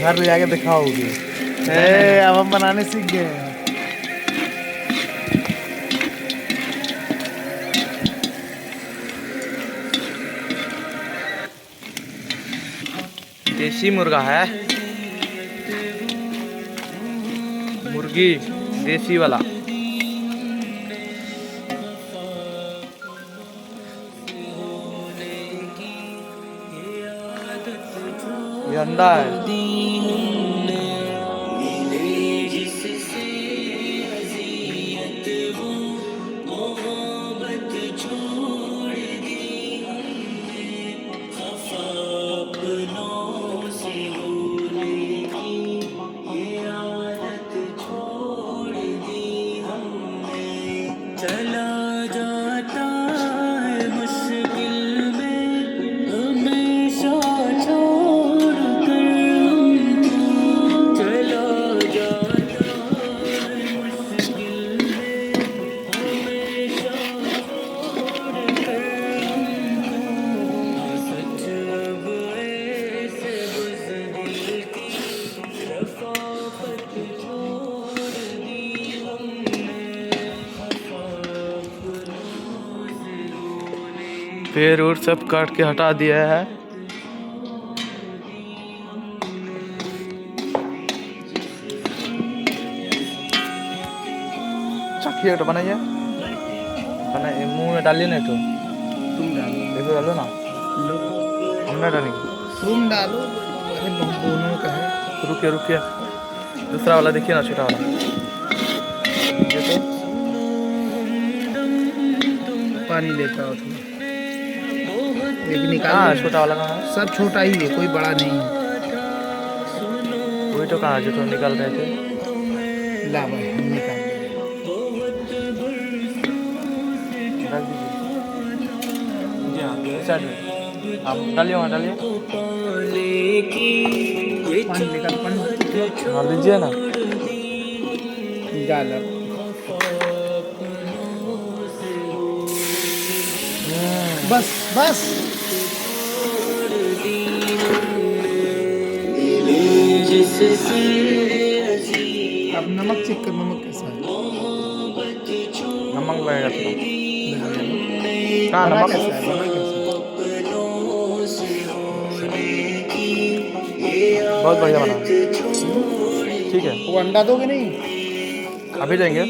घर ले जाके दिखाओगे। अब हम बनाने सीख गए हैं। देसी मुर्गा है, मुर्गी देसी वाला। ये अंडा है। चला जाता है मुश्किल में हमेशा छोड़ कर हमको, चला जाता है मुश्किल में हमेशा छोड़ कर हमको। सच अब ऐसे बुज़दिल की रफ़ाक़त छोड़ दी हमने, पेड़ और सब काट के हटा दिया है। चखिए तो बनाइए, बनाइए मुंह में डालिए ना। तो तुम डालो, देखो डालो ना, लो हम ना डालेंगे। तुम डालो। अरे दोनों का है। रुकिए रुकिए, दूसरा वाला देखिए ना, छोटा वाला। ये तो पानी लेता हो थोड़ा, एक निकाल। हाँ छोटा वाला कहाँ है? सब छोटा ही है, कोई बड़ा नहीं है। वही तो कहाँ जो तो निकाल रहे थे। ला भाई हम निकाल। डाल दीजिए जी हाँ, इस साइड में आप डालिए, वहाँ डालिए। पानी निकाल, पानी हाँ लीजिए ना। डाल। बस बस। अब नमक चेक कर, नमक कैसा है? नमक लगेगा थोड़ा। कहाँ बना नमक? कैसा है? बना कैसा बहुत बढ़िया बना है। ठीक है, है? वो अंडा दोगे नहीं? अभी देंगे।